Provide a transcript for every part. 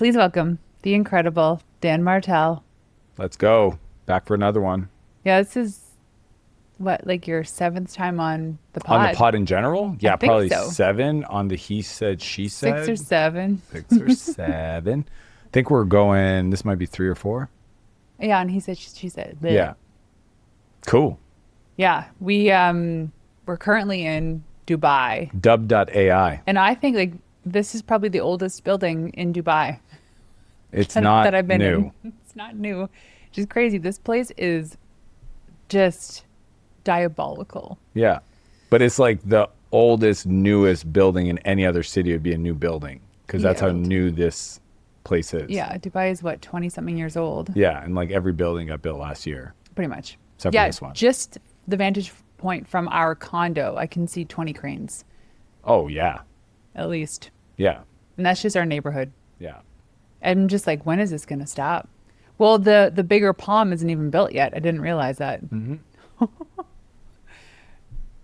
Please welcome the incredible Dan Martell. Let's go. Back for another one. Yeah, this is what, like your seventh time on the pod? On the pod in general? Yeah, think probably so. 7 on the he said, she said. 6 or 7. 6 or 7. I think we're going, this might be 3 or 4. Yeah, and he said, she said. Bleh. Yeah. Cool. Yeah, we're currently in Dubai. Dub.ai. And I think like this is probably the oldest building in Dubai. It's not that I've been new. in. It's not new. Which is crazy. This place is just diabolical. Yeah. But it's like the oldest, newest building in any other city would be a new building. Because that's how new this place is. Yeah, Dubai is what, 20 something years old? Yeah, and like every building got built last year. Pretty much. Except for this one. Just the vantage point from our condo, I can see 20 cranes. Oh, yeah. At least. Yeah. And that's just our neighborhood. Yeah. I'm just like, when is this going to stop? Well, the bigger palm isn't even built yet. I didn't realize that. Mm-hmm.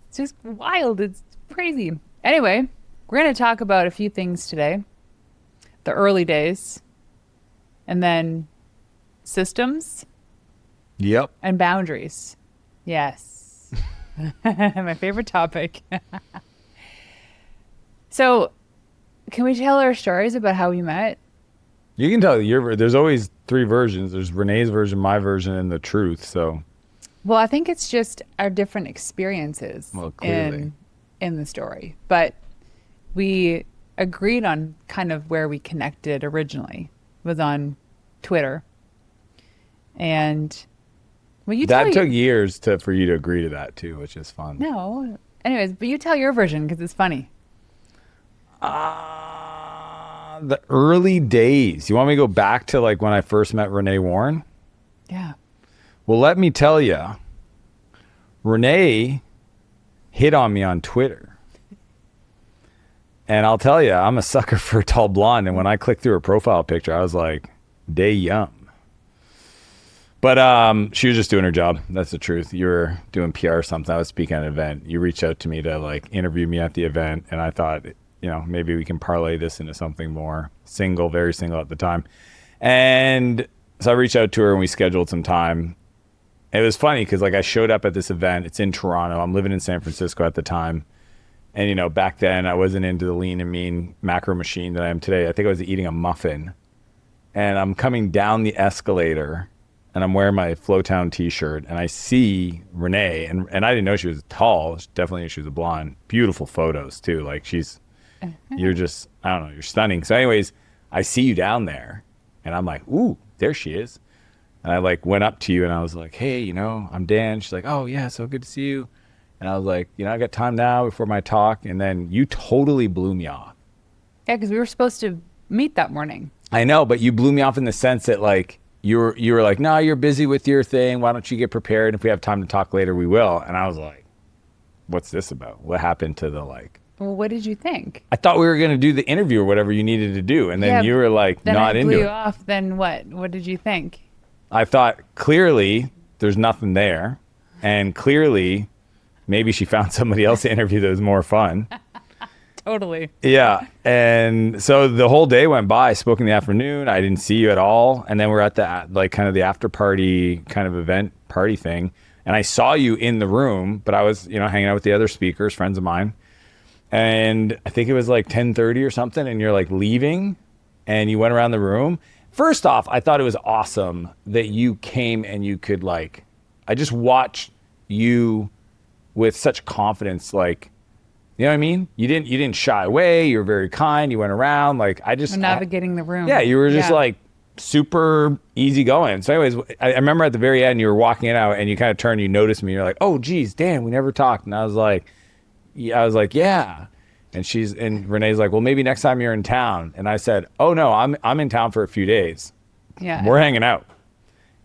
It's just wild. It's crazy. Anyway, we're going to talk about a few things today. The early days. And then systems. Yep. And boundaries. Yes. My favorite topic. So, can we tell our stories about how we met? You can tell there's always 3 versions. There's Renee's version, my version, and the truth. So, well, I think it's just our different experiences in the story. But we agreed on kind of where we connected originally was on Twitter. And well, that took years for you to agree to that too, which is fun. No. Anyways, but you tell your version because it's funny. The early days. You want me to go back to like when I first met Renee Warren? Yeah. Well, let me tell you, Renee hit on me on Twitter. And I'll tell you, I'm a sucker for a tall blonde. And when I clicked through her profile picture, I was like, day yum. But she was just doing her job. That's the truth. You were doing PR or something. I was speaking at an event. You reached out to me to like interview me at the event. And I thought, maybe we can parlay this into something more single, very single at the time. And so I reached out to her and we scheduled some time. It was funny because like I showed up at this event. It's in Toronto. I'm living in San Francisco at the time. And, back then I wasn't into the lean and mean macro machine that I am today. I think I was eating a muffin. And I'm coming down the escalator and I'm wearing my Flowtown t-shirt. And I see Renee. And I didn't know she was tall. Definitely knew she was a blonde. Beautiful photos, too. Like you're just, I don't know, you're stunning. So anyways, I see you down there. And I'm like, ooh, there she is. And I like went up to you and I was like, hey, I'm Dan. She's like, oh, yeah, so good to see you. And I was like, I got time now before my talk. And then you totally blew me off. Yeah, because we were supposed to meet that morning. I know, but you blew me off in the sense that like you were like, no, you're busy with your thing. Why don't you get prepared? If we have time to talk later, we will. And I was like, what's this about? What happened to the like? Well, what did you think? I thought we were going to do the interview or whatever you needed to do. And then you were like, not into it. Then I blew you off. Then what? What did you think? I thought clearly there's nothing there. And clearly maybe she found somebody else to interview that was more fun. Totally. Yeah. And so the whole day went by. I spoke in the afternoon. I didn't see you at all. And then we're at the like kind of the after party kind of event party thing. And I saw you in the room, but I was, hanging out with the other speakers, friends of mine. And I think it was like 10:30 or something. And you're like leaving and you went around the room. First off, I thought it was awesome that you came and you could like, I just watched you with such confidence, like, you know what I mean? You didn't shy away. You were very kind. You went around. Like, navigating the room. Yeah, you were just like super easygoing. So anyways, I remember at the very end, you were walking out and you kind of turned, you noticed me. You're like, oh, geez, Dan, we never talked. And I was like, yeah. And Renee's like, well, maybe next time you're in town. And I said, oh, no, I'm in town for a few days. Yeah. We're hanging out.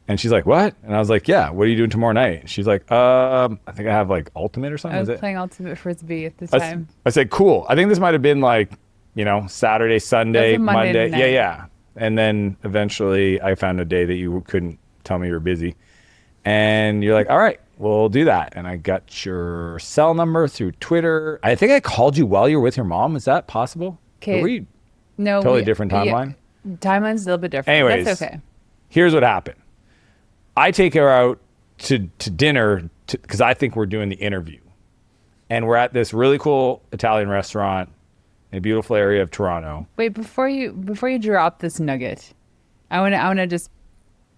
And she's like, what? And I was like, yeah, what are you doing tomorrow night? And she's like, I think I have like Ultimate or something. I was playing Ultimate Frisbee at the time. I said, cool. I think this might have been like, Saturday, Sunday, Monday. Yeah. And then eventually I found a day that you couldn't tell me you were busy. And you're like, all right, we'll do that. And I got your cell number through Twitter. I think I called you while you were with your mom. Is that possible? Okay. No. Totally different timeline? Timeline's a little bit different. Anyways, that's okay. Here's what happened. I take her out to dinner because I think we're doing the interview. And we're at this really cool Italian restaurant in a beautiful area of Toronto. Wait, before you drop this nugget, I want to just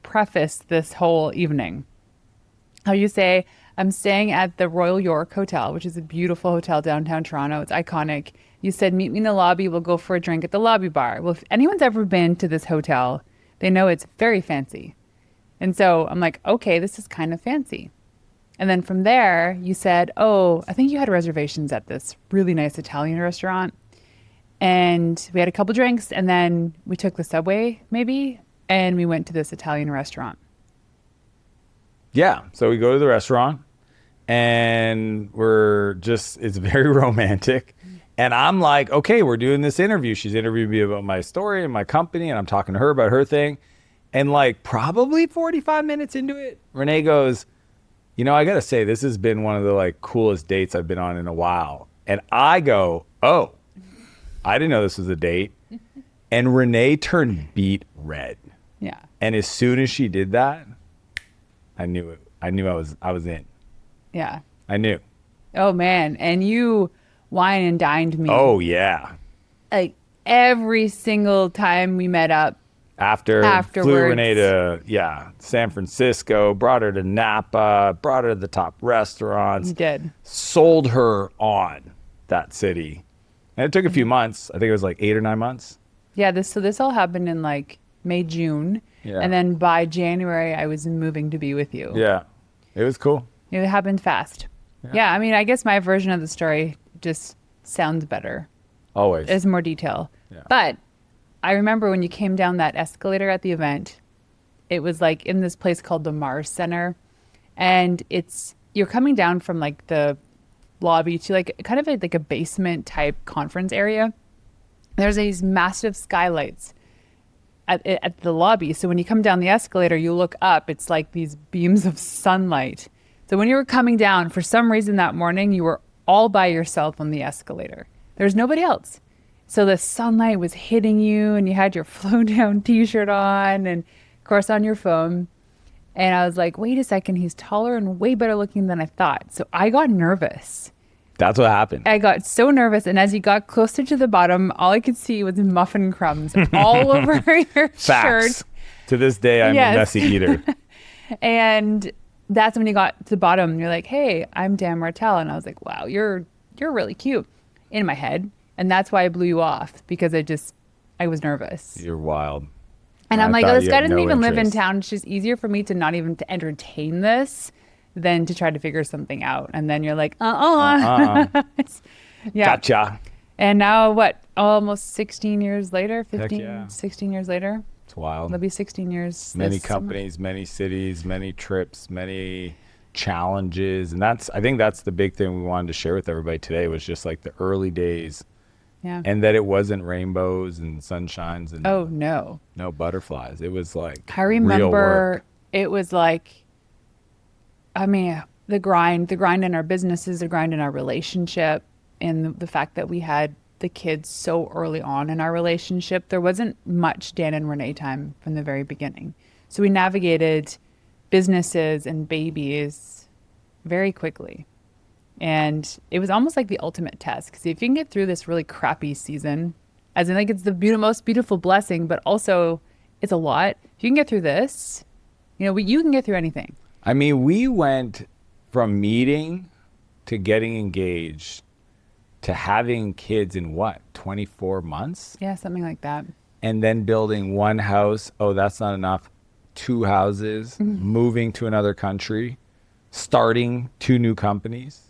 preface this whole evening. How you say, I'm staying at the Royal York Hotel, which is a beautiful hotel downtown Toronto. It's iconic. You said, meet me in the lobby. We'll go for a drink at the lobby bar. Well, if anyone's ever been to this hotel, they know it's very fancy. And so I'm like, okay, this is kind of fancy. And then from there, you said, oh, I think you had reservations at this really nice Italian restaurant. And we had a couple drinks, and then we took the subway, maybe, and we went to this Italian restaurant. Yeah. So we go to the restaurant, and it's very romantic. And I'm like, okay, we're doing this interview. She's interviewing me about my story and my company, and I'm talking to her about her thing. And like probably 45 minutes into it, Renee goes, you know, I got to say, this has been one of the like coolest dates I've been on in a while. And I go, oh, I didn't know this was a date. And Renee turned beet red. Yeah. And as soon as she did that, I knew it. I knew I was in. Yeah. I knew. Oh man. And you wine and dined me. Oh yeah. Like every single time we met up. Afterwards. Flew Renee to San Francisco, brought her to Napa, brought her to the top restaurants. You did. Sold her on that city. And it took a few months. I think it was like 8 or 9 months. Yeah, this all happened in like May, June. Yeah. And then by January I was moving to be with you. Yeah. It was cool. It happened fast. Yeah, I mean, I guess my version of the story just sounds better. Always. There's more detail. Yeah. But I remember when you came down that escalator at the event, it was like in this place called the Mars Center. And you're coming down from like the lobby to like kind of like a basement type conference area. There's these massive skylights at the lobby. So when you come down the escalator, you look up, it's like these beams of sunlight. So when you were coming down, for some reason that morning, you were all by yourself on the escalator. There's nobody else. So the sunlight was hitting you and you had your flow down t-shirt on and of course on your phone. And I was like, wait a second, he's taller and way better looking than I thought. So I got nervous. That's what happened. I got so nervous. And as you got closer to the bottom, all I could see was muffin crumbs all over your Facts. shirt. To this day, I'm a messy eater. And that's when you got to the bottom. You're like, hey, I'm Dan Martell. And I was like, wow, you're really cute in my head. And that's why I blew you off, because I was nervous. You're wild. And I'm like, oh, this guy doesn't even live in interest. town. It's just easier for me to not even to entertain this than to try to figure something out. And then you're like, Yeah. Gotcha. And now what? Almost 16 years later, 15, yeah. 16 years later. It's wild. It'll be 16 years. Many companies, many cities, many trips, many challenges. And I think that's the big thing we wanted to share with everybody today, was just like the early days. Yeah. And that it wasn't rainbows and sunshines and no butterflies. It was like I real remember work. It was like, I mean, the grind in our businesses, the grind in our relationship, and the fact that we had the kids so early on in our relationship. There wasn't much Dan and Renee time from the very beginning. So we navigated businesses and babies very quickly. And it was almost like the ultimate test, because if you can get through this really crappy season, as in like it's the most beautiful blessing, but also it's a lot. If you can get through this, you can get through anything. I mean, we went from meeting to getting engaged to having kids in 24 months? Yeah, something like that. And then building one house. Oh, that's not enough. 2 houses, moving to another country, starting 2 new companies.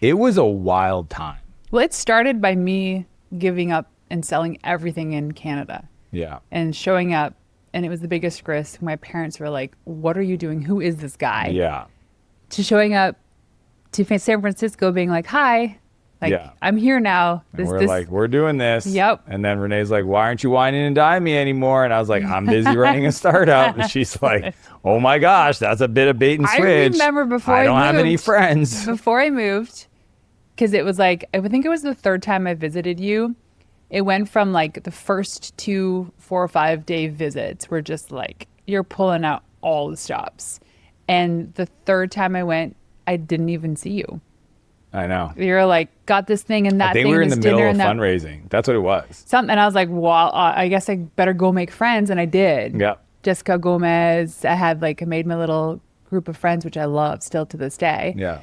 It was a wild time. Well, it started by me giving up and selling everything in Canada. Yeah. And showing up, and it was the biggest risk. My parents were like, what are you doing? Who is this guy? Yeah. To showing up to San Francisco being like, hi, I'm here now. Like, we're doing this. Yep. And then Renee's like, why aren't you whining and dining me anymore? And I was like, I'm busy running a startup. And she's like, oh my gosh, that's a bit of bait and switch. I remember before I don't have any friends. Before I moved, because it was like, I think it was the 3rd time I visited you. It went from like the first 2, 4 or 5 day visits were just like, you're pulling out all the stops. And the third time I went, I didn't even see you. I know. You're like, got this thing and that I think thing. we were in the middle of and fundraising. That's what it was. and I was like, well, I guess I better go make friends. And I did. Yeah. Jessica Gomez. I made my little group of friends, which I love still to this day. Yeah.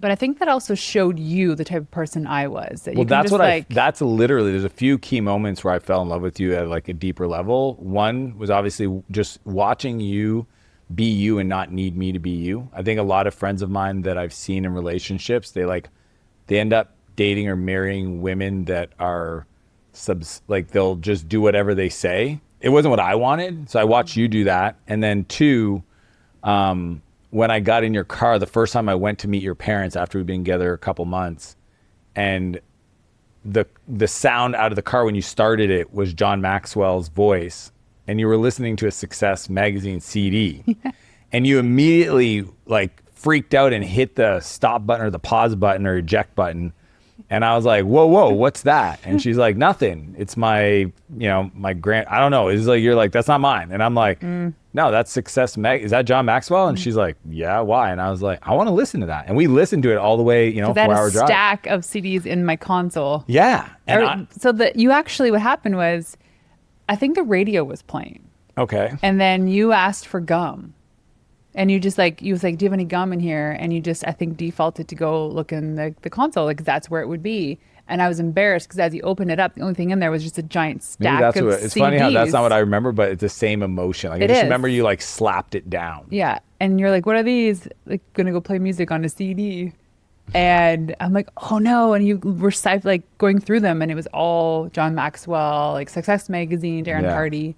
But I think that also showed you the type of person I was. That Well, you can that's just, what like, that's literally, there's a few key moments where I fell in love with you at like a deeper level. One was obviously just watching you be you and not need me to be you. I think a lot of friends of mine that I've seen in relationships, they end up dating or marrying women that are they'll just do whatever they say. It wasn't what I wanted. So I watched you do that. And then two, when I got in your car, the first time I went to meet your parents after we'd been together a couple months, and the sound out of the car when you started it was John Maxwell's voice, and you were listening to a Success magazine CD, and you immediately like freaked out and hit the stop button or the pause button or eject button. And I was like, whoa, what's that? And she's like, nothing. It's my I don't know. It's like, you're like, that's not mine. And I'm like, no, that's Success Mag. Is that John Maxwell? And she's like, yeah, why? And I was like, I want to listen to that. And we listened to it all the way, 4-hour drive. Stack of CDs in my console. Yeah. And what happened was, I think the radio was playing. Okay. And then you asked for gum. And you was like, do you have any gum in here? And you just, I think, defaulted to go look in the console, like that's where it would be. And I was embarrassed because as you open it up, the only thing in there was just a giant stack of CDs. It's funny how that's not what I remember, but it's the same emotion. Like I just remember you like slapped it down. Yeah. And you're like, what are these? Like, gonna go play music on a CD. And I'm like, oh no. And you were like going through them, and it was all John Maxwell, like Success Magazine, Darren Hardy.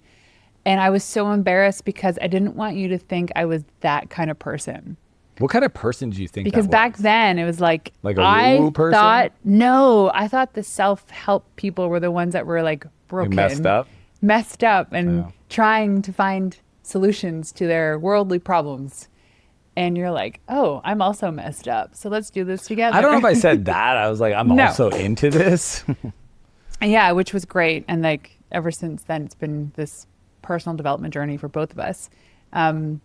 And I was so embarrassed because I didn't want you to think I was that kind of person. What kind of person do you think Because back then it was like a woo-woo person? I thought the self-help people were the ones that were like broken. Messed up and trying to find solutions to their worldly problems. And you're like, oh, I'm also messed up. So let's do this together. I don't know if I said that. I was like, I'm also into this. Yeah, which was great. And like ever since then, it's been this personal development journey for both of us. And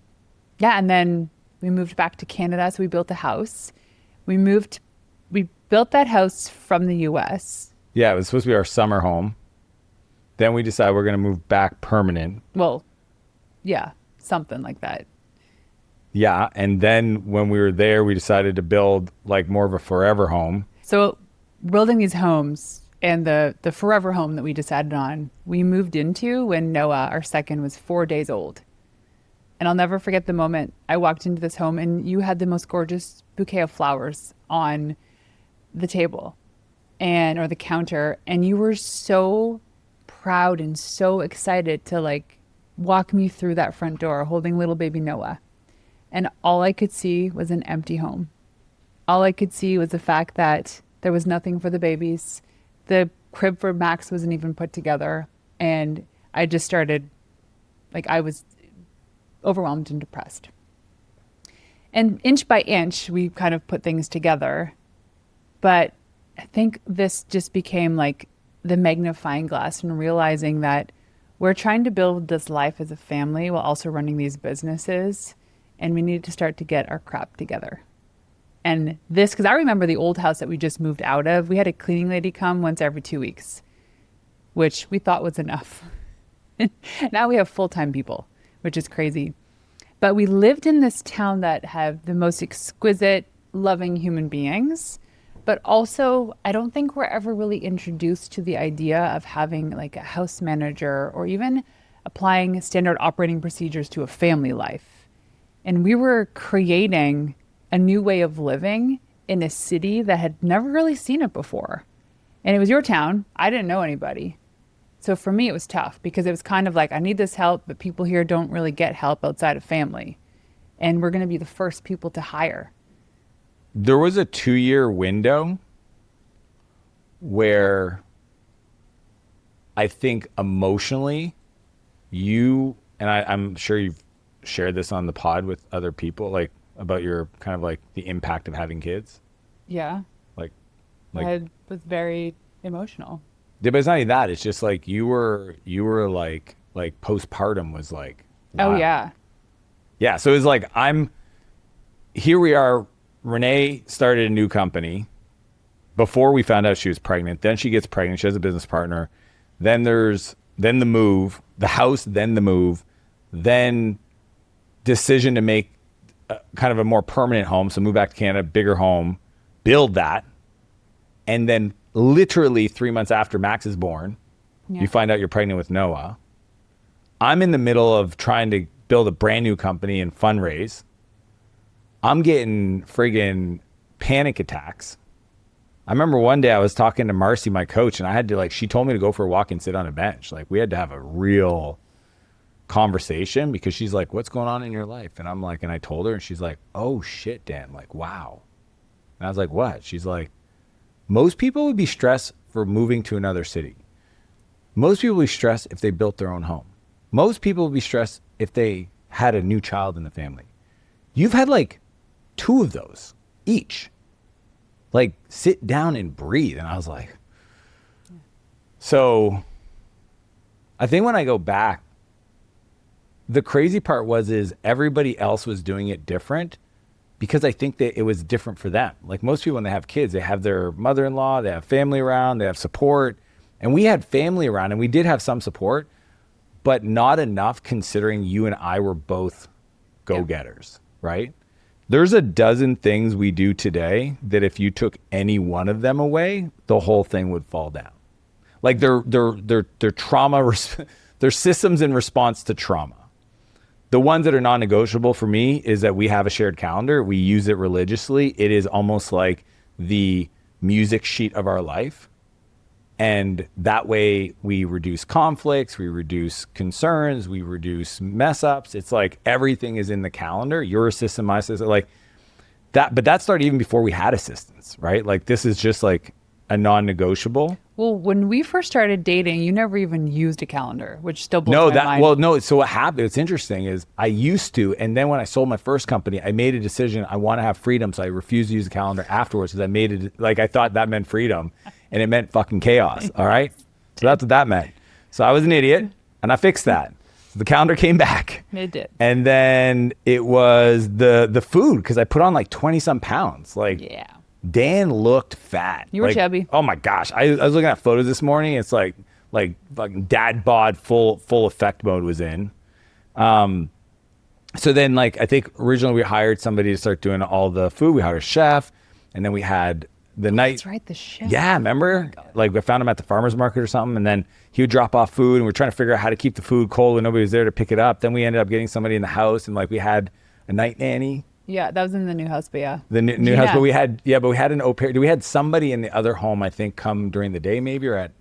then we moved back to Canada. So we built a house. We built that house from the US. Yeah, it was supposed to be our summer home. Then we decided we're going to move back permanent. Well, yeah, something like that. Yeah. And then when we were there, we decided to build like more of a forever home. So building these homes and the forever home that we decided on, we moved into when Noah, our second, was 4 days old. And I'll never forget the moment I walked into this home and you had the most gorgeous bouquet of flowers on the table or the counter. And you were so proud and so excited to like walk me through that front door holding little baby Noah. And all I could see was an empty home. All I could see was the fact that there was nothing for the babies. The crib for Max wasn't even put together. And I just started, I was overwhelmed and depressed. And inch by inch, we kind of put things together. But I think this just became like the magnifying glass and realizing that we're trying to build this life as a family while also running these businesses. And we needed to start to get our crap together. And this, because I remember the old house that we just moved out of, we had a cleaning lady come once every 2 weeks, which we thought was enough. Now we have full-time people, which is crazy. But we lived in this town that have the most exquisite, loving human beings. But also, I don't think we're ever really introduced to the idea of having like a house manager or even applying standard operating procedures to a family life. And we were creating a new way of living in a city that had never really seen it before. And it was your town. I didn't know anybody. So for me, it was tough because it was kind of like, I need this help, but people here don't really get help outside of family. And we're going to be the first people to hire. There was a 2-year window where I think emotionally you, and I'm sure you've shared this on the pod with other people, like about your kind of like the impact of having kids. Yeah. Like I was very emotional. Yeah, but it's not even that. It's just like you were like postpartum was like, Oh wow. yeah. Yeah. So it's like here we are. Renee started a new company before we found out she was pregnant. Then she gets pregnant. She has a business partner. Then the move, the house, then the move, then decision to make kind of a more permanent home. So move back to Canada, bigger home, build that. And then literally 3 months after Max is born, you find out you're pregnant with Noah. I'm in the middle of trying to build a brand new company and fundraise. I'm getting friggin' panic attacks. I remember one day I was talking to Marcy, my coach, and I had to she told me to go for a walk and sit on a bench. Like we had to have a real conversation because she's like, what's going on in your life? And I'm like, and I told her and she's like, oh shit, Dan, like, wow. And I was like, what? She's like, most people would be stressed for moving to another city. Most people would be stressed if they built their own home. Most people would be stressed if they had a new child in the family. You've had 2 of those each. Sit down and breathe. And I was like, so I think when I go back, the crazy part is everybody else was doing it different because I think that it was different for them. Like most people, when they have kids, they have their mother-in-law, they have family around, they have support. And we had family around and we did have some support, but not enough considering you and I were both go-getters, right? There's a dozen things we do today that if you took any one of them away, the whole thing would fall down. They're trauma, they're systems in response to trauma. The ones that are non-negotiable for me is that we have a shared calendar. We use it religiously. It is almost like the music sheet of our life. And that way we reduce conflicts, we reduce concerns, we reduce mess ups. It's like everything is in the calendar. Your assistant, my assistant, that. But that started even before we had assistants, right? This is just a non-negotiable. Well, when we first started dating, you never even used a calendar, which still blows my mind. Well, no. So what happened, what's interesting is I used to, and then when I sold my first company, I made a decision. I want to have freedom. So I refused to use a calendar afterwards because I made it, I thought that meant freedom and it meant fucking chaos. All right. So that's what that meant. So I was an idiot and I fixed that. So the calendar came back. It did. And then it was the food because I put on 20 some pounds. Yeah. Dan looked fat. You were chubby. Oh my gosh. I was looking at photos this morning. It's like fucking dad bod full effect mode was in. So then I think originally we hired somebody to start doing all the food. We hired a chef and then we had the night. That's right. The chef. Yeah. Remember? We found him at the farmer's market or something and then he would drop off food and we're trying to figure out how to keep the food cold when nobody was there to pick it up. Then we ended up getting somebody in the house and we had a night nanny. Yeah, that was in the new house, but yeah. The new house, but we had an au pair. We had somebody in the other home, I think, come during the day maybe or at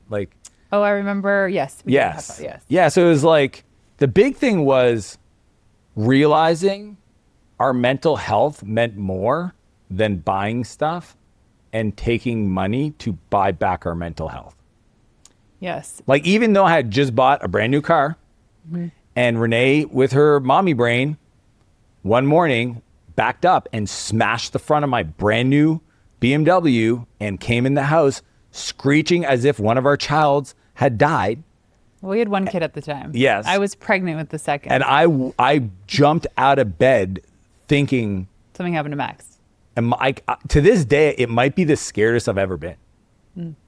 Oh, I remember. Yes. Yes. Yeah, so it was the big thing was realizing our mental health meant more than buying stuff and taking money to buy back our mental health. Yes. Even though I had just bought a brand new car and Renee with her mommy brain one morning backed up and smashed the front of my brand new BMW and came in the house screeching as if one of our childs had died. Well, we had one kid at the time. Yes. I was pregnant with the second. And I jumped out of bed thinking something happened to Max. And to this day, it might be the scariest I've ever been.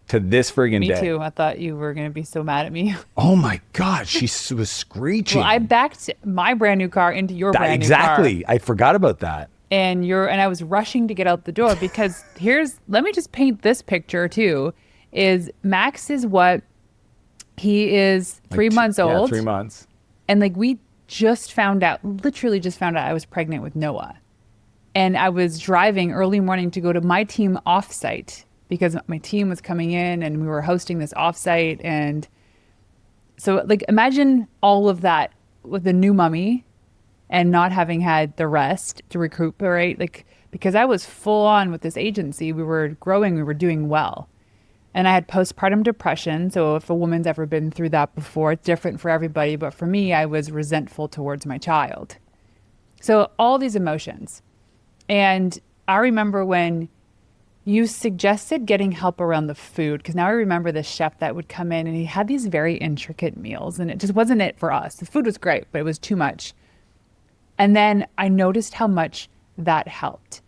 To this friggin' day. Me too. I thought you were going to be so mad at me. Oh my God. She was screeching. Well, I backed my brand new car into your brand new car. Exactly. I forgot about that. And I was rushing to get out the door because let me just paint this picture too, is Max is he is 3 months old. Yeah, 3 months. And we literally just found out I was pregnant with Noah. And I was driving early morning to go to my team offsite because my team was coming in and we were hosting this offsite. And so imagine all of that with a new mummy and not having had the rest to recuperate, because I was full on with this agency. We were growing, we were doing well. And I had postpartum depression. So if a woman's ever been through that before, it's different for everybody. But for me, I was resentful towards my child. So all these emotions. And I remember when You suggested getting help around the food because now I remember the chef that would come in and he had these very intricate meals and it just wasn't it for us. The food was great, but it was too much. And then I noticed how much that helped.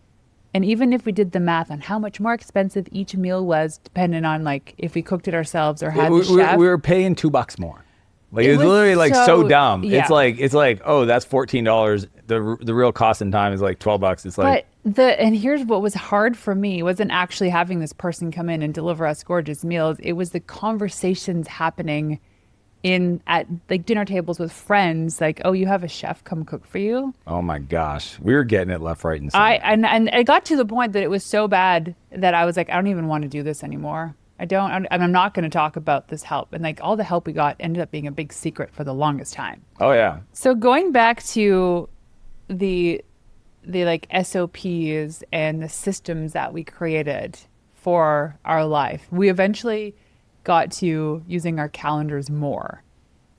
And even if we did the math on how much more expensive each meal was, depending on like if we cooked it ourselves or had the chef. We were paying $2 more. Like it was literally like so dumb. Yeah. It's like, oh, that's $14. The real cost in time is like $12. It's like, and here's what was hard for me wasn't actually having this person come in and deliver us gorgeous meals. It was the conversations happening at like dinner tables with friends, like, oh, you have a chef come cook for you. Oh my gosh, we were getting it left, right, and center. And it got to the point that it was so bad that I was like, I don't even want to do this anymore. I'm not going to talk about this help. And like all the help we got ended up being a big secret for the longest time. Oh yeah. So going back to the like SOPs and the systems that we created for our life, we eventually got to using our calendars more.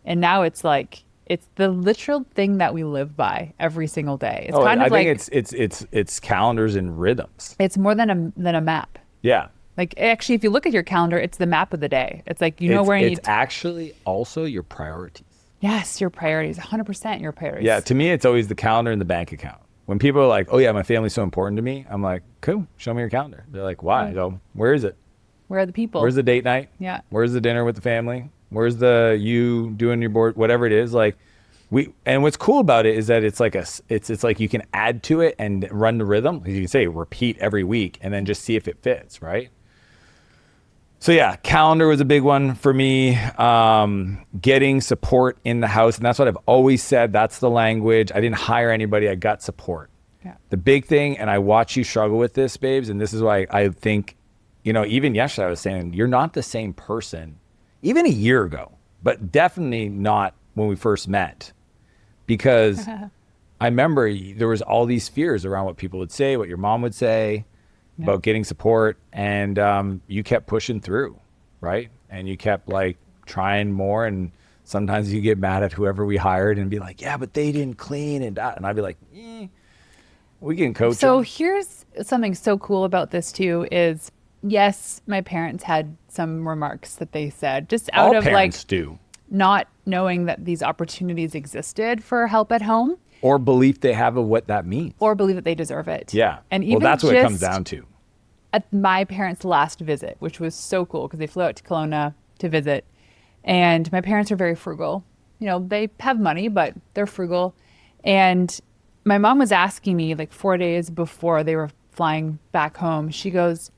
And now it's like, it's the literal thing that we live by every single day. It's I think it's calendars and rhythms. It's more than a map. Yeah. Like actually, if you look at your calendar, it's the map of the day. It's like, you know where you need. It's actually also your priorities. Yes, your priorities, 100% your priorities. Yeah, to me, it's always the calendar and the bank account. When people are like, oh yeah, my family's so important to me, I'm like, cool, show me your calendar. They're like, why? I go, where is it? Where are the people? Where's the date night? Yeah. Where's the dinner with the family? Where's the you doing your board? Whatever it is, like and what's cool about it is that it's like it's like you can add to it and run the rhythm. You can say repeat every week and then just see if it fits, right? So yeah, calendar was a big one for me. Getting support in the house, and that's what I've always said. That's the language. I didn't hire anybody. I got support. Yeah. The big thing, and I watch you struggle with this, babes, and this is why I think, even yesterday I was saying, you're not the same person, even a year ago, but definitely not when we first met. Because I remember there was all these fears around what people would say, what your mom would say about getting support. And you kept pushing through, right? And you kept like trying more. And sometimes you get mad at whoever we hired and be like, yeah, but they didn't clean. And I'd be like, we can coach So them. here's something so cool about this too is, yes, my parents had some remarks that they said just out All of parents like do. Not knowing that these opportunities existed for help at home. Or belief they have of what that means. Or believe that they deserve it. Yeah. And even that's what it comes down to. At my parents' last visit, which was so cool because they flew out to Kelowna to visit. And my parents are very frugal. They have money, but they're frugal. And my mom was asking me like 4 days before they were flying back home. She goes,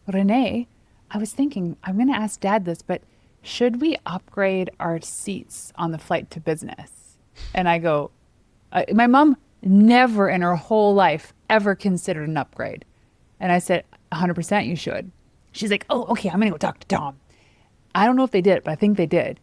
Renee, I was thinking, I'm going to ask Dad this, but should we upgrade our seats on the flight to business? And I go, my mom never in her whole life ever considered an upgrade. And I said, 100% you should. She's like, oh, okay, I'm going to go talk to Tom. I don't know if they did, but I think they did.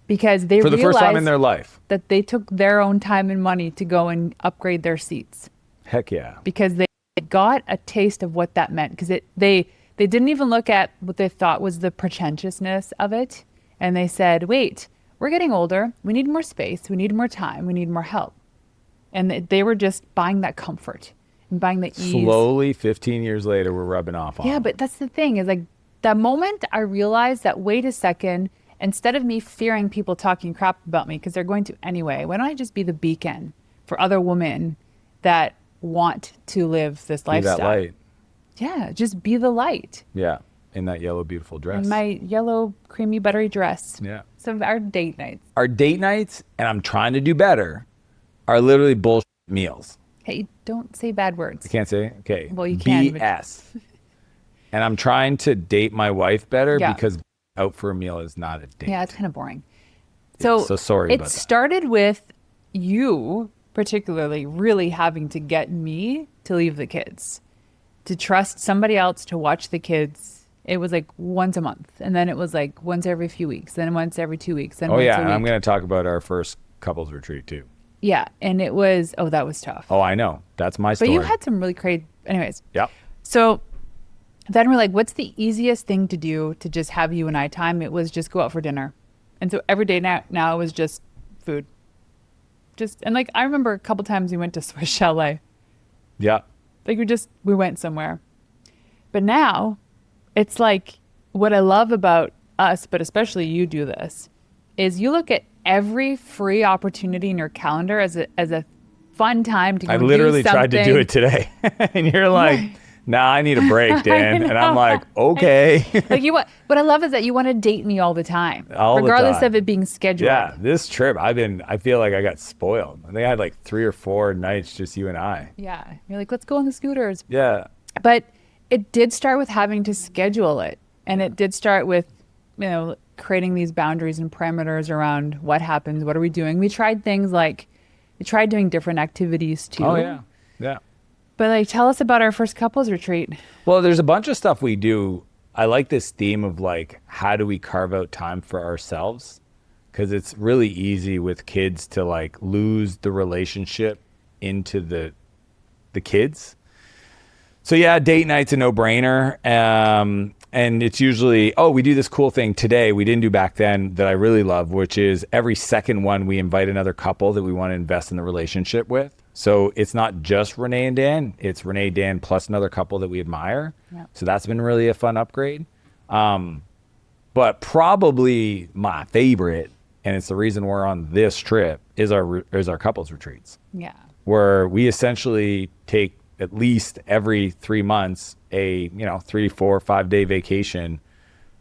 Because they realized for the first time in their life that they took their own time and money to go and upgrade their seats. Heck yeah. Because they got a taste of what that meant. Because they didn't even look at what they thought was the pretentiousness of it. And they said, wait, we're getting older. We need more space. We need more time. We need more help. And they were just buying that comfort and buying the ease. Slowly, 15 years later, we're rubbing off on them. But that's the thing is like that moment I realized that, wait a second, instead of me fearing people talking crap about me, because they're going to anyway, why don't I just be the beacon for other women that want to live this lifestyle? Be that light. Yeah, just be the light. Yeah, in that yellow, beautiful dress. In my yellow, creamy, buttery dress. Yeah. So our date nights. Our date nights, and I'm trying to do better, are literally bullshit meals. Hey, don't say bad words. I can't say? Okay. Well, you can. BS. And I'm trying to date my wife better Yeah. because out for a meal is not a date. Yeah, it's kind of boring. So sorry about it that. started with you particularly really having to get me to leave the kids, to trust somebody else to watch the kids. It was like once a month, and then it was like once every few weeks, then once every 2 weeks, then once a and week. I'm going to talk about our first couples retreat too. Yeah, and it was, that was tough. Oh, I know. That's my story. But you had some really crazy, anyways. Yep. So then we're like, what's the easiest thing to do to just have you and I time? It was just go out for dinner. And so every day now it was just food. And like, I remember a couple times we went to Swiss Chalet. Yeah. Like we went somewhere. But now it's like, what I love about us, but especially you do this, is you look at every free opportunity in your calendar as a fun time to go I do literally tried to do something. it today. And you're like, Right. nah, I need a break, Dan. And I'm like, okay. Like what I love is that you want to date me all the time, All the regardless time. of it being scheduled. Yeah, this trip, I feel like I got spoiled. I think I had like 3 or 4 nights, just you and I. Yeah. You're like, let's go on the scooters. Yeah. But it did start with having to schedule it. And it did start with, creating these boundaries and parameters around what happens, what are we doing. We tried things like, we tried doing different activities too. Oh, yeah. Yeah. But like, tell us about our first couples retreat. Well, there's a bunch of stuff we do. I like this theme of like, how do we carve out time for ourselves? Because it's really easy with kids to like lose the relationship into the kids. So yeah, date night's a no-brainer. And it's usually, we do this cool thing today we didn't do back then that I really love, which is every second one we invite another couple that we want to invest in the relationship with. So it's not just Renee and Dan, it's Renee, Dan, plus another couple that we admire. Yep. So that's been really a fun upgrade. But probably my favorite, and it's the reason we're on this trip, is our couples retreats. Yeah. Where we essentially take at least every 3 months a 3, 4, 5 day vacation,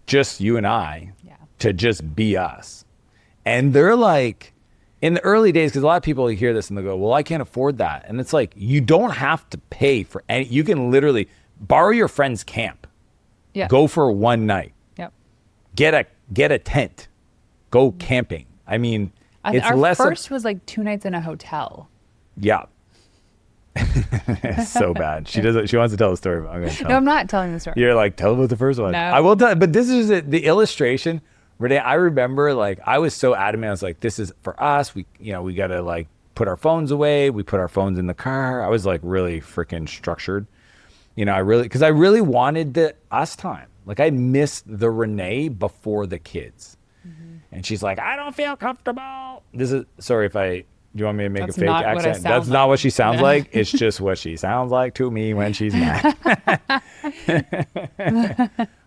just you and I, to just be us. And they're like, in the early days, because a lot of people hear this and they go, well, I can't afford that. And it's like, you don't have to pay for any, you can literally borrow your friend's camp. Yeah. Go for one night. Yep. Get a tent. Go camping. I mean, it's our less first was like 2 nights in a hotel. Yeah. It's so bad. She wants to tell the story, but I'm going to tell. No, I'm not telling the story. You're like, tell about the first one. No. I will tell, but this is the illustration. Renee, I remember like I was so adamant. I was like, this is for us. We got to like put our phones away. We put our phones in the car. I was like really freaking structured. I really wanted the us time. Like I missed the Renee before the kids. Mm-hmm. And she's like, I don't feel comfortable. Sorry if I. Do you want me to make a fake accent? That's not what she sounds like. It's just what she sounds like to me when she's mad.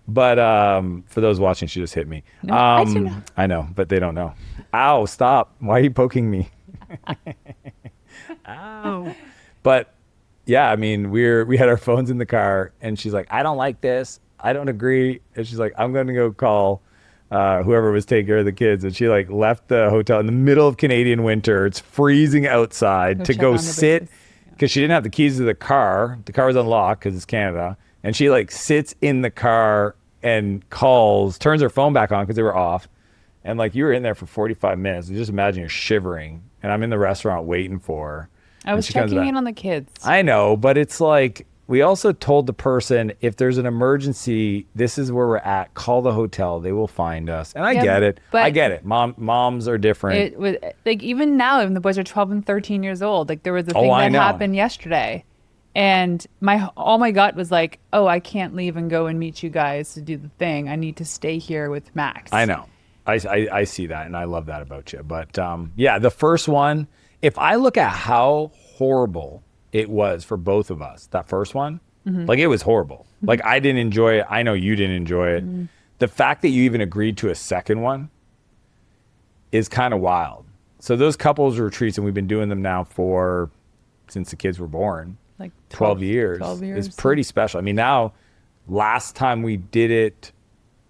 But for those watching, she just hit me. No, I do know. I know, but they don't know. Ow, stop. Why are you poking me? Ow. But yeah, I mean, we had our phones in the car and she's like, I don't like this. I don't agree. And she's like, I'm going to go call whoever was taking care of the kids, and she like left the hotel in the middle of Canadian winter. It's freezing outside to go sit because she didn't have the keys to the car. The car was unlocked because it's Canada, and she like sits in the car and turns her phone back on because they were off, and like you were in there for 45 minutes. Just imagine you're shivering, and I'm in the restaurant waiting for her. I was checking in on the kids. I know, but it's like. We also told the person, if there's an emergency, this is where we're at. Call the hotel. They will find us. And I get it. I get it. Moms are different. It was like even now, when the boys are 12 and 13 years old, like there was a thing that happened yesterday. And all my gut was like, oh, I can't leave and go and meet you guys to do the thing. I need to stay here with Max. I know. I see that, and I love that about you. But yeah, the first one, if I look at how horrible it was for both of us, that first one, like it was horrible. Like I didn't enjoy it. I know you didn't enjoy it. The fact that you even agreed to a second one is kind of wild. So those couples retreats, and we've been doing them now since the kids were born, like 12 years. 12 years. It's pretty special. I mean, now last time we did it,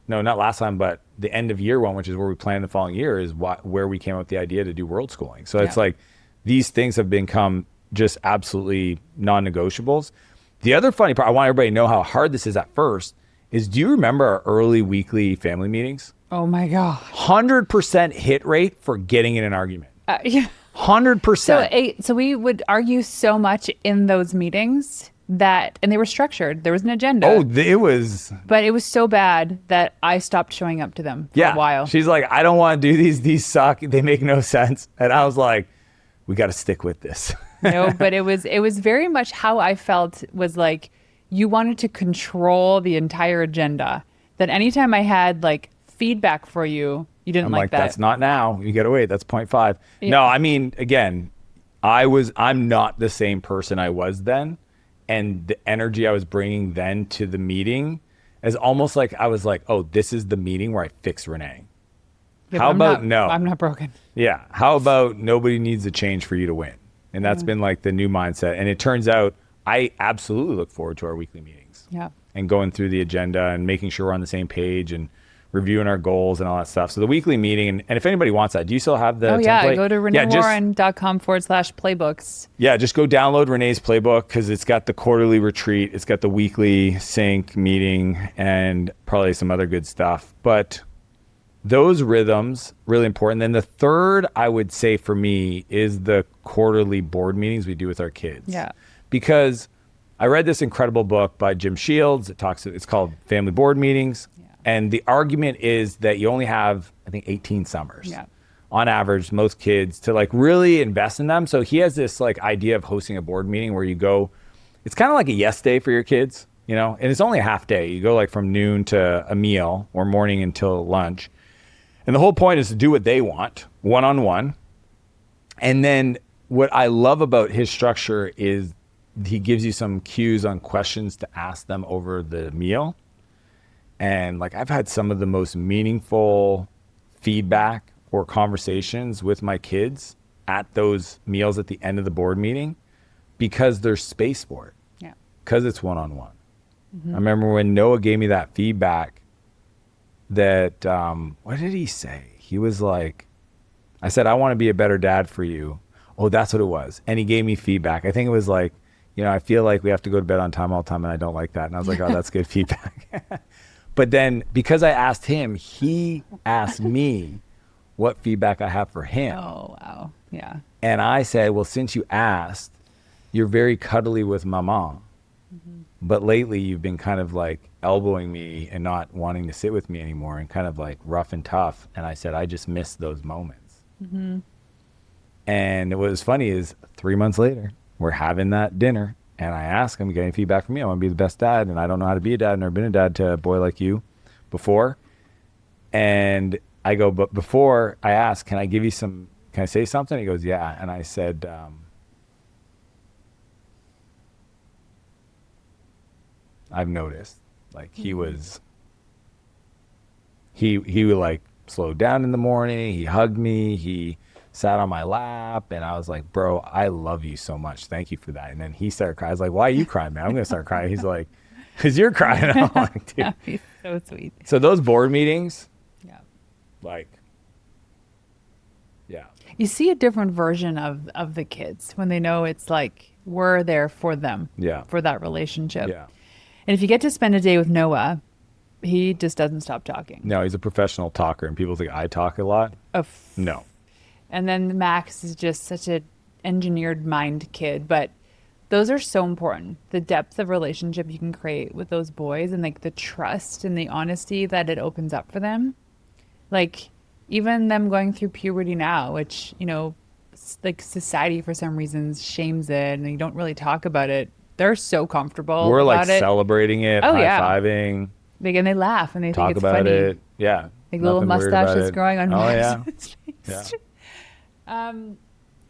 no, not last time, but the end of year one, which is where we planned the following year, is where we came up with the idea to do world schooling. So it's like these things have become just absolutely non-negotiables. The other funny part, I want everybody to know how hard this is at first, is do you remember our early weekly family meetings? Oh my God. 100% hit rate for getting in an argument. Yeah. 100%. So we would argue so much in those meetings and they were structured. There was an agenda. Oh, it was. But it was so bad that I stopped showing up to them for a while. She's like, I don't want to do these. These suck. They make no sense. And I was like, we got to stick with this. No, but it was very much how I felt, was like you wanted to control the entire agenda. That anytime I had like feedback for you, you didn't like that. That's not now. You got to wait. That's 0.5. Yeah. No, I mean, again, I'm not the same person I was then. and the energy I was bringing then to the meeting is almost like I was like, oh, this is the meeting where I fix Renee. Yeah, How about no? I'm not broken. Yeah. How about nobody needs a change for you to win? And that's been like the new mindset. And it turns out I absolutely look forward to our weekly meetings. Yeah. And going through the agenda and making sure we're on the same page and reviewing our goals and all that stuff. So the weekly meeting, and if anybody wants that, do you still have the template? Go to reneewarren.com/playbooks. Yeah, just go download Renee's playbook because it's got the quarterly retreat, it's got the weekly sync meeting, and probably some other good stuff. But those rhythms, really important. Then the third, I would say for me, is the quarterly board meetings we do with our kids. Yeah. Because I read this incredible book by Jim Shields. It's called Family Board Meetings. Yeah. And the argument is that you only have, I think, 18 summers. Yeah. On average, most kids to like really invest in them. So he has this like idea of hosting a board meeting where you go, it's kind of like a yes day for your kids, you know, and it's only a half day. You go like from noon to a meal or morning until lunch. And the whole point is to do what they want, one-on-one. And then what I love about his structure is he gives you some cues on questions to ask them over the meal. And like I've had some of the most meaningful feedback or conversations with my kids at those meals at the end of the board meeting because there's space for it. Yeah. Because it's one-on-one. Mm-hmm. I remember when Noah gave me that feedback that, what did he say? He was like, I said, I want to be a better dad for you. Oh, that's what it was. And he gave me feedback. I think it was like, you know, I feel like we have to go to bed on time all the time and I don't like that. And I was like, oh, that's good feedback. But then because I asked him, he asked me what feedback I have for him. Oh, wow. Yeah. And I said, well, since you asked, you're very cuddly with mama. Mm-hmm. But lately you've been kind of like elbowing me and not wanting to sit with me anymore and kind of like rough and tough. And I said, I just miss those moments. Mm-hmm. And what was funny is 3 months later, we're having that dinner. And I ask him, getting feedback from me. I want to be the best dad. And I don't know how to be a dad. I've never been a dad to a boy like you before. And I go, but before I ask, can I say something? He goes, yeah. And I said, I've noticed, like he would like slow down in the morning. He hugged me. He sat on my lap and I was like, bro, I love you so much. Thank you for that. And then he started crying. I was like, why are you crying, man? I'm going to start crying. He's like, because you're crying. I'm like, dude. Yeah, he's so sweet. So those board meetings, like, yeah. You see a different version of the kids when they know it's like we're there for them, for that relationship. Yeah. And if you get to spend a day with Noah, he just doesn't stop talking. No, he's a professional talker, and people think I talk a lot. No. And then Max is just such an engineered mind kid, but those are so important. The depth of relationship you can create with those boys and like the trust and the honesty that it opens up for them. Like even them going through puberty now, which, you know, like society for some reasons shames it and you don't really talk about it. They're so comfortable. We're like celebrating it, high-fiving. Like, and they laugh and they talk think it's about funny. It. Yeah. Like little mustaches growing on Max's face. Yeah.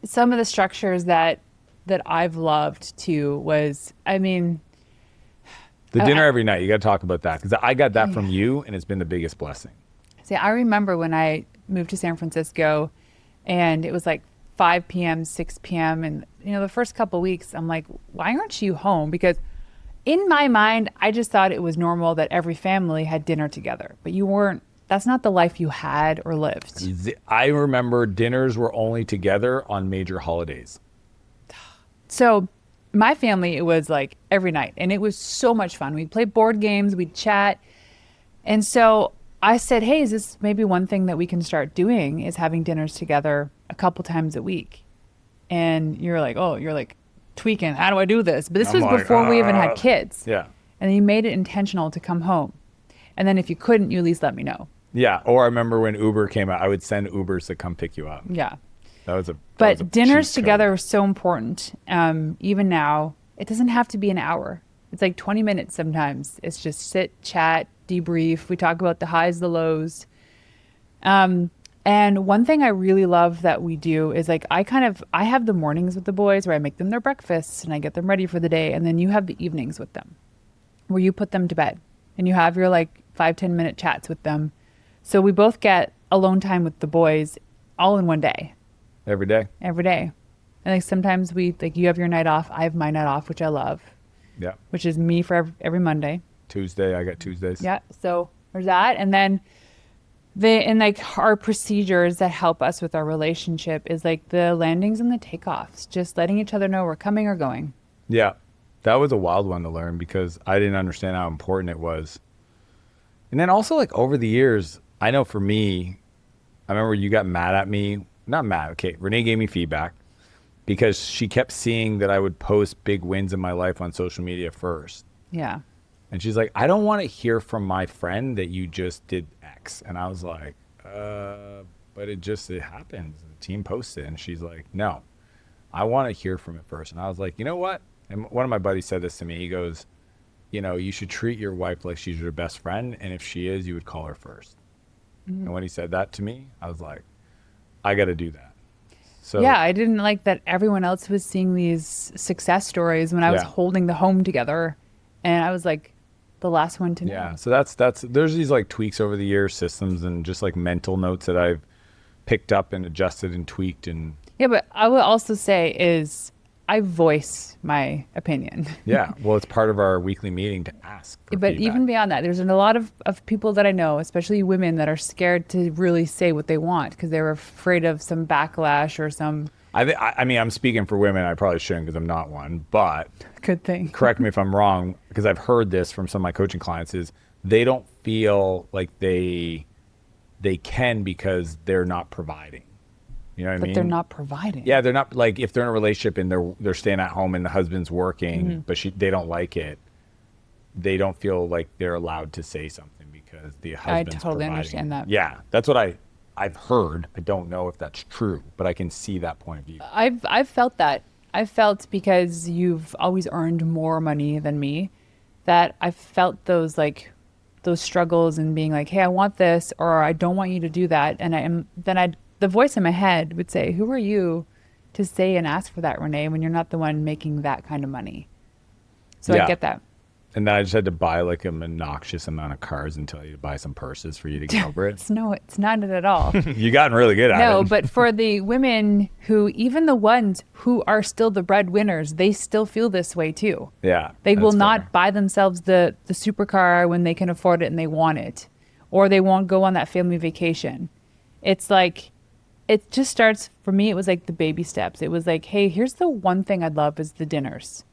Some of the structures that I've loved too was, I mean, the dinner every night. You got to talk about that because I got that from you, and it's been the biggest blessing. See, I remember when I moved to San Francisco, and it was like 5 p.m., 6 p.m. And, you know, the first couple of weeks, I'm like, why aren't you home? Because in my mind, I just thought it was normal that every family had dinner together. But you weren't, that's not the life you had or lived. I remember dinners were only together on major holidays. So my family, it was like every night. And it was so much fun. We'd play board games, we'd chat. And so I said, hey, is this maybe one thing that we can start doing is having dinners together a couple times a week? And you're like, oh, you're like tweaking. How do I do this? But this was like, before we even had kids. Yeah. And then you made it intentional to come home. And then if you couldn't, you at least let me know. Yeah. Or I remember when Uber came out, I would send Ubers to come pick you up. Yeah. But dinners together are so important. Even now, it doesn't have to be an hour. It's like 20 minutes sometimes. It's just sit, chat, debrief. We talk about the highs, the lows. And one thing I really love that we do is like, I have the mornings with the boys where I make them their breakfasts and I get them ready for the day. And then you have the evenings with them where you put them to bed and you have your like 5-10 minute chats with them. So we both get alone time with the boys all in one day. Every day. And like sometimes you have your night off. I have my night off, which I love. Yeah. Which is me for every Monday. Tuesday. I got Tuesdays. Yeah. So there's that. And then like our procedures that help us with our relationship is like the landings and the takeoffs, just letting each other know we're coming or going. Yeah. That was a wild one to learn because I didn't understand how important it was. And then also like over the years, I know for me, I remember you got mad at me. Not mad. Okay. Renee gave me feedback because she kept seeing that I would post big wins in my life on social media first. Yeah. And she's like, I don't want to hear from my friend that you just did X. And I was like, but it happens. The team posted. And she's like, no, I want to hear from it first. And I was like, you know what? And one of my buddies said this to me. He goes, you know, you should treat your wife like she's your best friend. And if she is, you would call her first. Mm-hmm. And when he said that to me, I was like, I got to do that. So yeah, I didn't like that everyone else was seeing these success stories when I was holding the home together. And I was like, the last one to know. Yeah, so that's there's these like tweaks over the years, systems and just like mental notes that I've picked up and adjusted and tweaked. And yeah, but I will also say is I voice my opinion. Yeah, well, it's part of our weekly meeting to ask for but feedback. Even beyond that, there's a lot of people that I know, especially women, that are scared to really say what they want because they're afraid of some backlash or some... I mean, I'm speaking for women. I probably shouldn't because I'm not one, but good thing. Correct me if I'm wrong, because I've heard this from some of my coaching clients is they don't feel like they can because they're not providing. You know what I mean? But they're not providing. Yeah, they're not, like if they're in a relationship and they're staying at home and the husband's working, but they don't like it. They don't feel like they're allowed to say something because the husband's I totally providing. Understand that. Yeah, that's what I've heard. I don't know if that's true, but I can see that point of view. I've felt that. I've felt because you've always earned more money than me, that I've felt those struggles and being like, hey, I want this, or I don't want you to do that. And the voice in my head would say, who are you to say and ask for that, Renee, when you're not the one making that kind of money? So yeah. I get that. And then I just had to buy like an obnoxious amount of cars and tell you to buy some purses for you to get over it. It's not it at all. You gotten really good at it. No, but for the women who, even the ones who are still the breadwinners, they still feel this way too. Yeah. They will not buy themselves the supercar when they can afford it and they want it. Or they won't go on that family vacation. It's like, it just starts, for me, it was like the baby steps. It was like, hey, here's the one thing I'd love is the dinners.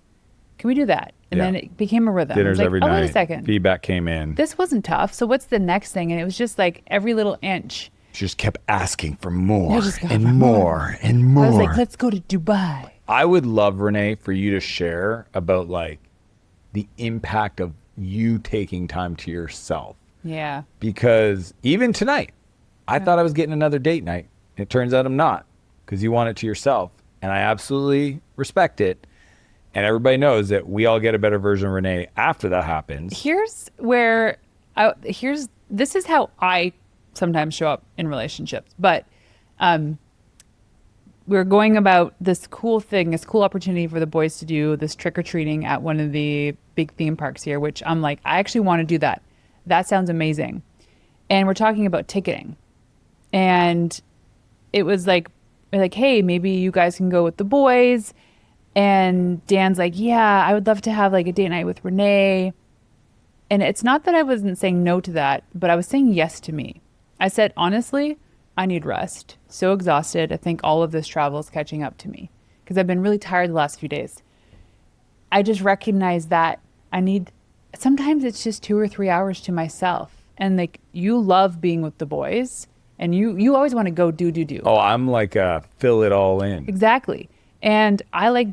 Can we do that? And then it became a rhythm. Dinners like, every night. Wait a second. Feedback came in. This wasn't tough. So what's the next thing? And it was just like every little inch. She just kept asking for more and more and more. I was like, let's go to Dubai. I would love, Renee, for you to share about like the impact of you taking time to yourself. Yeah. Because even tonight, I thought I was getting another date night. It turns out I'm not, because you want it to yourself. And I absolutely respect it. And everybody knows that we all get a better version of Renee after that happens. This is how I sometimes show up in relationships. But we're going about this cool opportunity for the boys to do this trick-or-treating at one of the big theme parks here, which I'm like, I actually want to do that. That sounds amazing. And we're talking about ticketing. And it was like, hey, maybe you guys can go with the boys. And Dan's like, yeah, I would love to have like a date night with Renee. And it's not that I wasn't saying no to that, but I was saying yes to me. I said, honestly, I need rest. So exhausted. I think all of this travel is catching up to me because I've been really tired the last few days. I just recognize that sometimes it's just 2 or 3 hours to myself. And like, you love being with the boys and you always want to go do. Oh, I'm like fill it all in. Exactly. And I like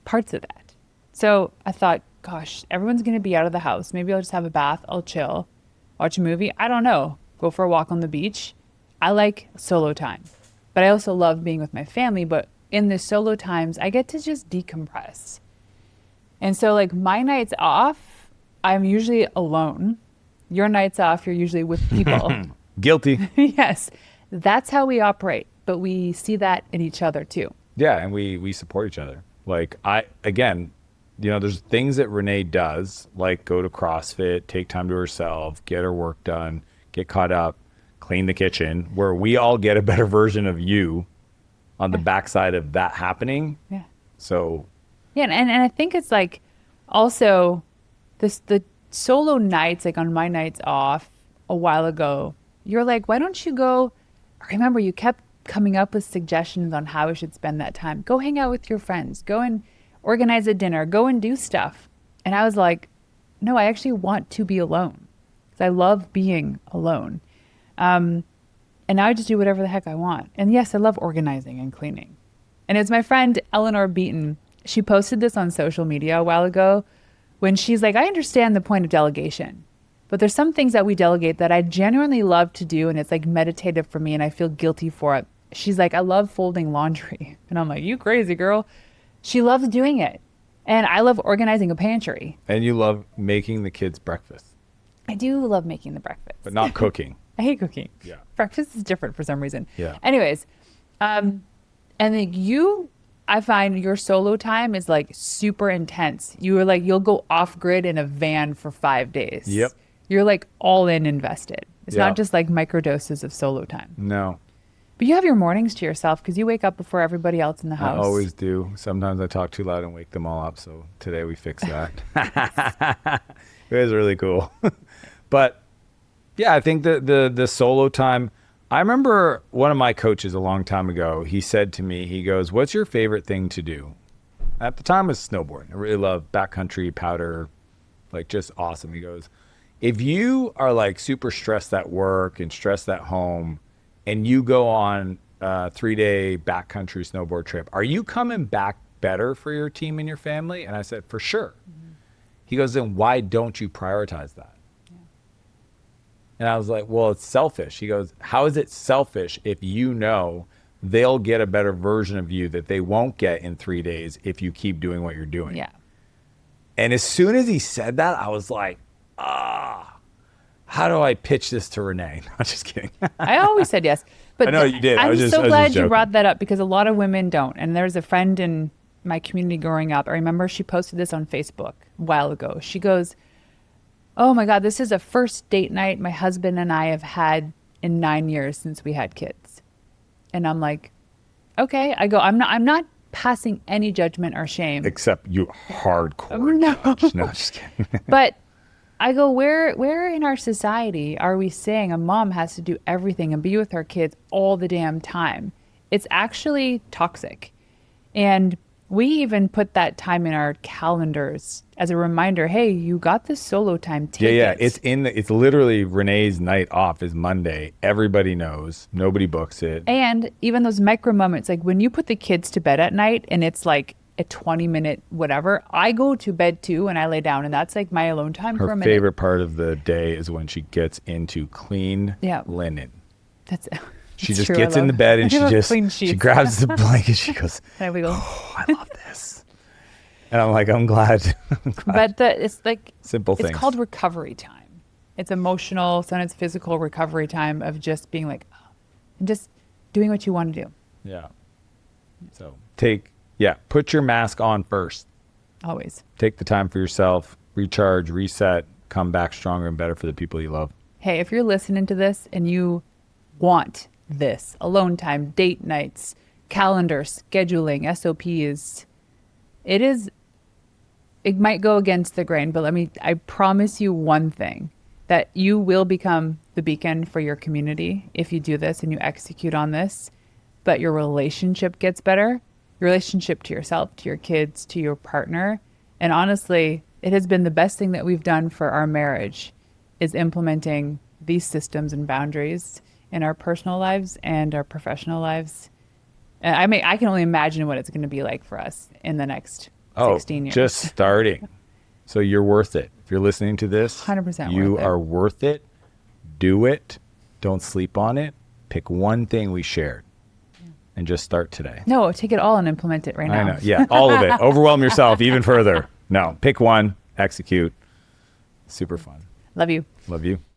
parts of that. So I thought, gosh, everyone's going to be out of the house. Maybe I'll just have a bath. I'll chill, watch a movie. I don't know. Go for a walk on the beach. I like solo time, but I also love being with my family. But in the solo times, I get to just decompress. And so like my nights off, I'm usually alone. Your nights off, you're usually with people. Guilty. Yes. that's how we operate. But we see that in each other too. Yeah, and we support each other. Like there's things that Renee does, like go to CrossFit, take time to herself, get her work done, get caught up, clean the kitchen, where we all get a better version of you on the backside of that happening. Yeah. So. Yeah, and I think it's like also the solo nights, like on my nights off a while ago, you're like, why don't you go? I remember you kept coming up with suggestions on how we should spend that time. Go hang out with your friends. Go and organize a dinner. Go and do stuff. And I was like, no, I actually want to be alone because I love being alone. And now I just do whatever the heck I want. And yes, I love organizing and cleaning. And it's my friend Eleanor Beaton. She posted this on social media a while ago when she's like, I understand the point of delegation, but there's some things that we delegate that I genuinely love to do. And it's like meditative for me and I feel guilty for it. She's like, I love folding laundry. And I'm like, you crazy girl. She loves doing it. And I love organizing a pantry. And you love making the kids breakfast. I do love making the breakfast. But not cooking. I hate cooking. Yeah. Breakfast is different for some reason. Yeah. Anyways, and then I find your solo time is like super intense. You are like, you'll go off grid in a van for 5 days. Yep. You're like all in invested. It's Yeah. not just like microdoses of solo time. No. But you have your mornings to yourself because you wake up before everybody else in the house. I always do. Sometimes I talk too loud and wake them all up. So today we fixed that. It was really cool. But yeah, I think the solo time, I remember one of my coaches a long time ago, he said to me, he goes, what's your favorite thing to do? At the time it was snowboarding. I really love backcountry, powder, like just awesome. He goes, if you are like super stressed at work and stressed at home and you go on a 3-day backcountry snowboard trip, are you coming back better for your team and your family? And I said, for sure. Mm-hmm. He goes, then why don't you prioritize that? Yeah. And I was like, well, it's selfish. He goes, how is it selfish if you know they'll get a better version of you that they won't get in 3 days if you keep doing what you're doing? Yeah. And as soon as he said that, I was like, how do I pitch this to Renee? No, just kidding. I always said yes. But I know you did. I'm so glad you joking. brought that up because a lot of women don't. And there's a friend in my community growing up. I remember she posted this on Facebook a while ago. She goes, oh my God, this is a first date night my husband and I have had in 9 years since we had kids. And I'm like, okay. I go, I'm not passing any judgment or shame. Except you hardcore. No. Judge. No, just kidding. But I go, where in our society are we saying a mom has to do everything and be with her kids all the damn time? It's actually toxic. And we even put that time in our calendars as a reminder, hey, you got this solo time, take Yeah. it. It's literally Renee's night off is Monday. Everybody knows. Nobody books it. And even those micro moments, like when you put the kids to bed at night and it's like a 20-minute whatever, I go to bed too and I lay down and that's like my alone time for a minute. Her favorite part of the day is when she gets into clean linen. That's She just gets in the bed and she grabs the blanket. She goes, there we go. Oh, I love this. And I'm like, I'm glad. But it's like simple things. It's called recovery time. It's emotional, sometimes physical recovery time of just being like, and just doing what you want to do. Yeah. So put your mask on first. Always. Take the time for yourself, recharge, reset, come back stronger and better for the people you love. Hey, if you're listening to this and you want this, alone time, date nights, calendar, scheduling, SOPs, it might go against the grain, but I promise you one thing, that you will become the beacon for your community if you do this and you execute on this, but your relationship gets better. Your relationship to yourself, to your kids, to your partner. And honestly, it has been the best thing that we've done for our marriage is implementing these systems and boundaries in our personal lives and our professional lives. And I can only imagine what it's going to be like for us in the next 16 years. Just starting. So you're worth it. If you're listening to this, 100% you worth it. are worth it. Do it. Don't sleep on it. Pick one thing we shared. And just start today. No, take it all and implement it right now. I know. Yeah, all of it. Overwhelm yourself even further. No, pick one, execute. Super fun. Love you. Love you.